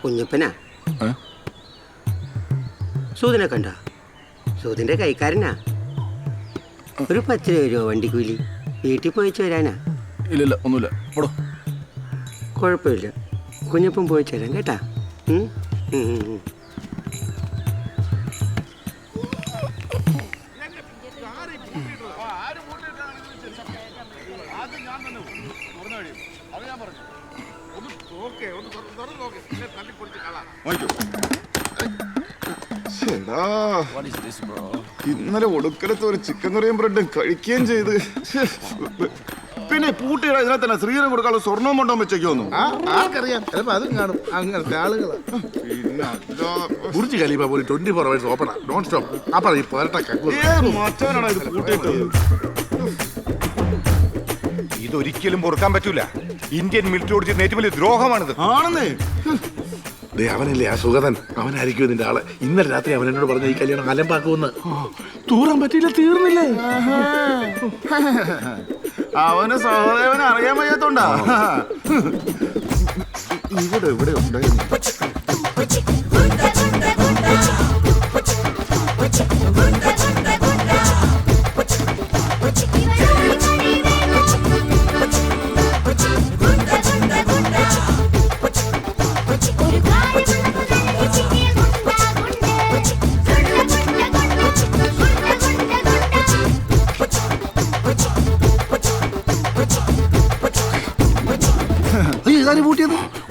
കുഞ്ഞപ്പനാ സൂതിനെ കണ്ട? സൂതിന്റെ കൈക്കാരനാ. ഒരു 10 രൂപ വണ്ടിക്കൂലി. വീട്ടിൽ പോയിച്ച് വരാനാ? ഇല്ല ഒന്നുമില്ല. കുഴപ്പമില്ല, കുഞ്ഞപ്പൻ പോയിച്ച് വരാം കേട്ടാ. ഇന്നലെ ഒടുക്കലത്ത് ഒരു ചിക്കൻ കറിയും ബ്രെഡും കഴിക്കുകയും ചെയ്ത്. പിന്നെ പൂട്ടിയുടെ ഇതിനെ തന്നെ സ്ത്രീധനം കൊടുക്കാനുള്ള സ്വർണ്ണവും കൊണ്ടോ വെച്ചേക്കോന്നു. ആർക്കറിയാം, ചിലപ്പോ അതും കാണും. അങ്ങനത്തെ ആളുകളാ. പിന്നെ ബുർജ് ഖലീഫ പോലെ 24 hours ഓപ്പണാ, നോൺ സ്റ്റോപ്പ്. അപ്പൊ ഈ പോരട്ട മച്ചാനാണ് ഇത് പൂട്ടിയിട്ടത്. ഇതൊരിക്കലും പൊറുക്കാൻ പറ്റൂല. ഇന്ത്യൻ മിലിറ്ററിയോട് ചെയ്യുന്ന ഏറ്റവും വലിയ ദ്രോഹമാണിത്. ആണെന്നേ. അവനല്ലേ ആ സുഗതൻ, അവനായിരിക്കും ഇതിന്റെ ആള്. ഇന്നലെ രാത്രി അവൻ എന്നോട് പറഞ്ഞ ഈ കല്യാണം അലമ്പാക്കുമെന്ന്. തൂറാൻ പറ്റിയില്ല, തീർന്നില്ലേ? അവന് സഹദേവനെ അറിയാൻ വയ്യാത്തോണ്ടാ. ഇവിടെ ഉണ്ടായിരുന്നു.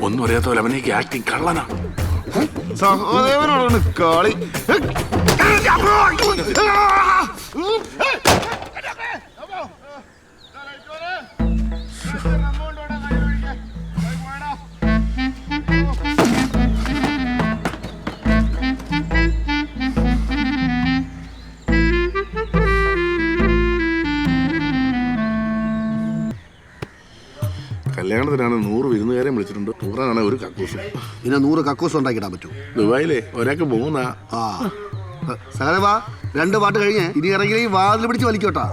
ഒന്നും അറിയാത്ത പോലെ അവനേക്ക് ആക്ടിങ് കള്ളനാ. സഹദേവനോടാണ് കളി. കല്യാണത്തിനാണ് 100 വിരുന്നുകാരെ വിളിച്ചിട്ടുണ്ട്. ടൂറാണ് ഒരു കക്കൂസും. പിന്നെ 100 കക്കൂസ് ഉണ്ടാക്കിയിടാൻ പറ്റും. ദുബായിലെ ഒരാൾക്ക് 3. സഹദേവാ, 2 പാട്ട് കഴിഞ്ഞ് ഇനി ഇറങ്ങി വാതിൽ പിടിച്ച് വലിക്കോട്ടാ.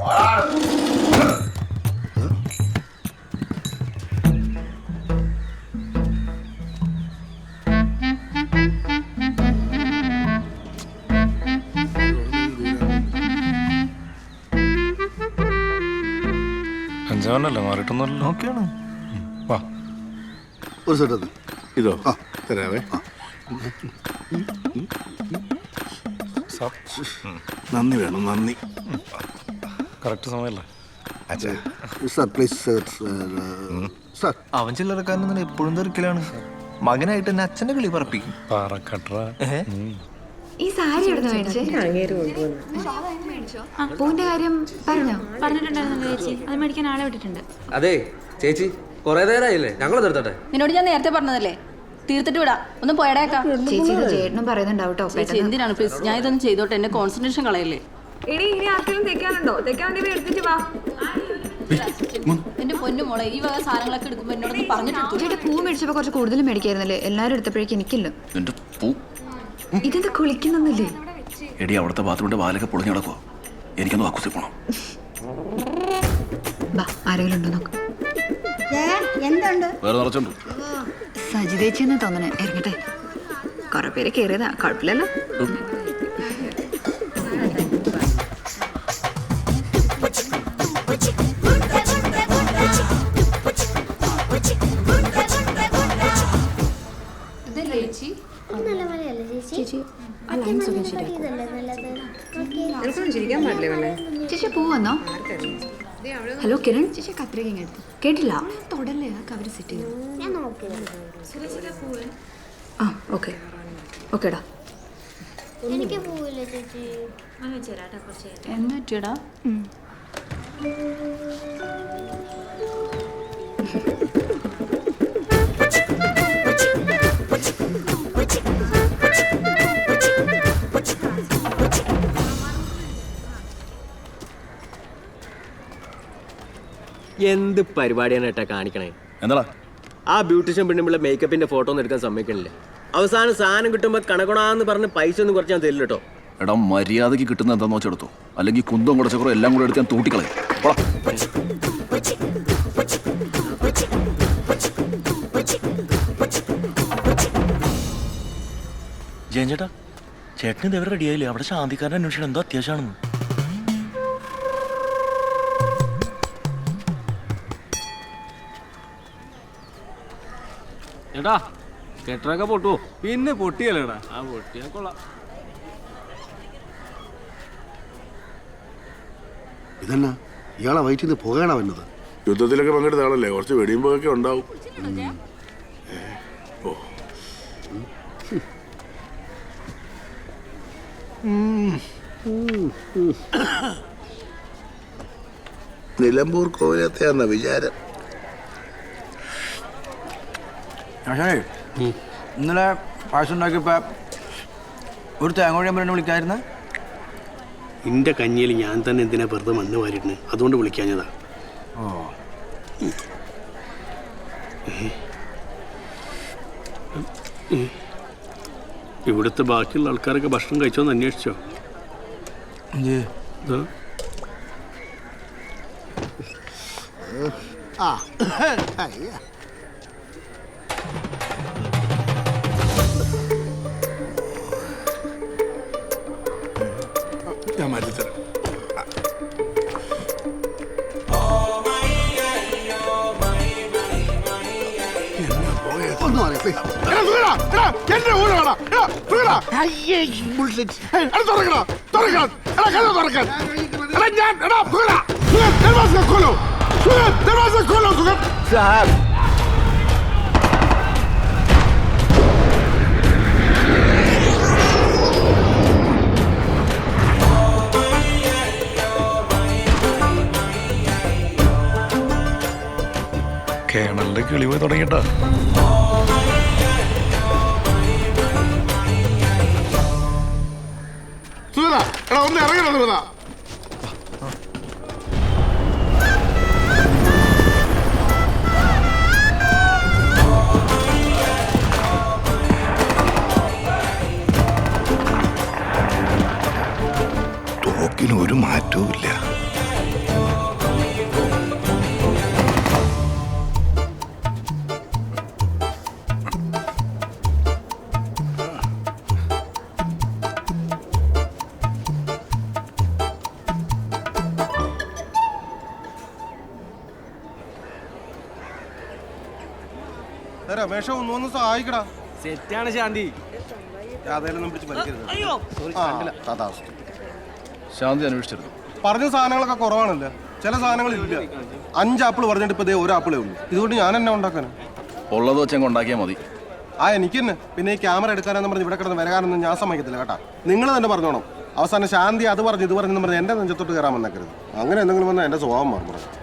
അഞ്ചാവനല്ലേ മാറിയിട്ടൊന്നുമല്ലോ. ഓക്കെയാണ്. വാ, ഒരു സെറ്റ് ഇതോ തരാവേ. നന്ദി വേണം, നന്ദി. കറക്റ്റ് സമയമല്ലേ? Sir please sir. അവൻ ചില്ലറക്കാരൻ എപ്പോഴും തെറിക്കലാണ്. മകനായിട്ട് തന്നെ അച്ഛന്റെ കിളി പറപ്പിക്കും. ഈ സാരി എവിടെ മേടിച്ചേ? പൂവിന്റെ കാര്യം പറഞ്ഞിട്ടുണ്ടായിരുന്നു ചേച്ചി. അത് മേടിക്കാൻ ആളെ വിട്ടിട്ടുണ്ട്. അതെ ചേച്ചി, കൊറേ നേരമായില്ലേ, ഞങ്ങൾ നിർത്തട്ടെ. നിന്നോട് ഞാൻ നേരത്തെ പറഞ്ഞതല്ലേ, തീർത്തിട്ട് വിടാം. ഒന്നും പോയടേക്കാം. ചേച്ചി ചേട്ടനും പറയുന്നുണ്ടാവും കേട്ടോ. ചേച്ചി എന്തിനാണ് പ്ലീസ്, ഞാൻ ഇതൊന്നും ചെയ്തോട്ടെ, എന്റെ കോൺസെൻട്രേഷൻ കളയല്ലേ. ഇനി ആർക്കെങ്കിലും തെക്കാനുണ്ടോ? തെക്കാൻ വേണ്ടി എടുത്തിട്ട് വാ. എന്റെ പൊന്നു മോളെ, ഈ വക സാധനങ്ങളൊക്കെ എടുക്കുമ്പോ എന്നോടൊന്ന് പറഞ്ഞിട്ട്. ചേട്ടാ, പൂ മേടിച്ചപ്പോ കുറച്ച് കൂടുതൽ മേടിക്കായിരുന്നല്ലേ? എല്ലാരും എടുത്തപ്പോഴേക്കും എനിക്കില്ല. ഇതെന്താ കുളിക്കുന്നില്ലേ? എടി, അവിടുത്തെ ബാത്റൂമിന്റെ വാലൊക്കെ പൊളിഞ്ഞു കിടക്കുവോ? എനിക്കൊന്ന് കക്കൂസിൽ പോണം. ആരെങ്കിലും ഉണ്ടോ നോക്ക്. വേറെ നിറച്ചുണ്ട്. സജിതേച്ചിന്ന് തോന്നണേ. ഇറങ്ങട്ടെ, കുറെ പേര് കേറിയതാ, കുഴപ്പമില്ലല്ലോ. ചേച്ചി പൂ വന്നോ? ഹലോ കിരൺ, ചേച്ചി കത്രിക എടുത്തു. കേട്ടില്ല, തൊടല്ലേ, കവർ സെറ്റ് ചെയ്തു. ആ ഓക്കെ ഓക്കേടാ. എന്ന് പറ്റിയടാ? എന്ത് പരിപാടിയാണ് ഏട്ടാ കാണിക്കണേ? എന്താടാ ആ ബ്യൂട്ടീഷ്യൻ പെണ്ണുമ്പിള്ള മേക്കപ്പിന്റെ ഫോട്ടോ ഒന്നും എടുക്കാൻ സമ്മതിക്കണില്ല. അവസാനം സാധനം കിട്ടുമ്പോൾ കണക്കണാന്ന് പറഞ്ഞ് പൈസ ഒന്നും കുറച്ച് ഞാൻ തരില്ല കേട്ടോ. എടാ മര്യാദയ്ക്ക് കിട്ടുന്ന എന്താന്ന് വെച്ചെടുത്തു, അല്ലെങ്കിൽ കുന്തം കുടച്ചക്കുറോ എല്ലാം കൂടെ എടുത്ത് ഞാൻ തൂട്ടിക്കളയും. ജയൻ ചേട്ടാ, ചേട്ടന് ഇതെവിടെ റെഡിയായില്ലേ? അവിടെ ശാന്തിക്കാരൻ അന്വേഷിക്കണം, എന്തോ അത്യാവശ്യമാണെന്ന്. ചേട്ടാ കെട്ടറൊക്കെ പൊട്ടുവോ? പിന്നെ പൊട്ടിയല്ലേടാ. ആ പൊട്ടിയാ കൊള്ളാം. ഇതെന്നാ ഇയാളെ വയറ്റിൽ നിന്ന് പുകയാണോ വന്നത്? യുദ്ധത്തിലൊക്കെ പങ്കെടുത്ത ആളല്ലേ, കുറച്ച് വെടിയുമ്പോഴൊക്കെ ഉണ്ടാവും. നിലമ്പൂർ കോവിലത്തെയാന്ന വിചാരം. ഇന്നലെ പായസം ഉണ്ടാക്കിയപ്പോ ഒരു തേങ്ങോഴി എന്നെ വിളിക്കായിരുന്ന. എൻ്റെ കഞ്ഞിയിൽ ഞാൻ തന്നെ എന്തിനാ വെറുതെ മണ്ണ് വാരിട്ട്, അതുകൊണ്ട് വിളിക്കാഞ്ഞതാ. ഇവിടുത്തെ ബാക്കിയുള്ള ആൾക്കാരൊക്കെ ഭക്ഷണം കഴിച്ചോന്ന് അന്വേഷിച്ചോ? ഞാൻ മാറ്റിത്തരാം. കേണലിന്റെ കിളി പോയി തുടങ്ങിട്ടാ. ഒന്ന് ഇറങ്ങണം സുഗത. തോക്കിന് ഒരു മാറ്റവും ഇല്ല. രമേശോ ഒന്നു സഹായിക്കടാ. സെറ്റാണ് ശാന്തി. ശാന്തി അന്വേഷിച്ചിരുന്നു. പറഞ്ഞ സാധനങ്ങളൊക്കെ കുറവാണല്ലോ, ചില സാധനങ്ങൾ ഇല്ല. 5 ആപ്പിൾ പറഞ്ഞിട്ട് ഇപ്പൊ 1 ആപ്പിളേ ഉള്ളൂ. ഇതുകൊണ്ട് ഞാൻ എന്നെ ഉണ്ടാക്കാനാ? ഉള്ളത് വെച്ചങ്ങ് ഉണ്ടാക്കിയാൽ മതി. എനിക്ക് തന്നെ. പിന്നെ ഈ ക്യാമറ എടുക്കാനെന്ന് പറഞ്ഞ് ഇവിടെ കിടന്ന് വരകാനൊന്നും ഞാൻ സമ്മതിക്കത്തില്ല കേട്ടാ. നിങ്ങൾ തന്നെ പറഞ്ഞോണം. അവസാനം ശാന്തി അത് പറഞ്ഞു ഇത് പറഞ്ഞു പറഞ്ഞ് എന്റെ നെഞ്ചത്തോട്ട് കയറാൻ വന്നേക്കരുത്. അങ്ങനെ എന്തെങ്കിലും വന്നാൽ എന്റെ സ്വഭാവം മാറും.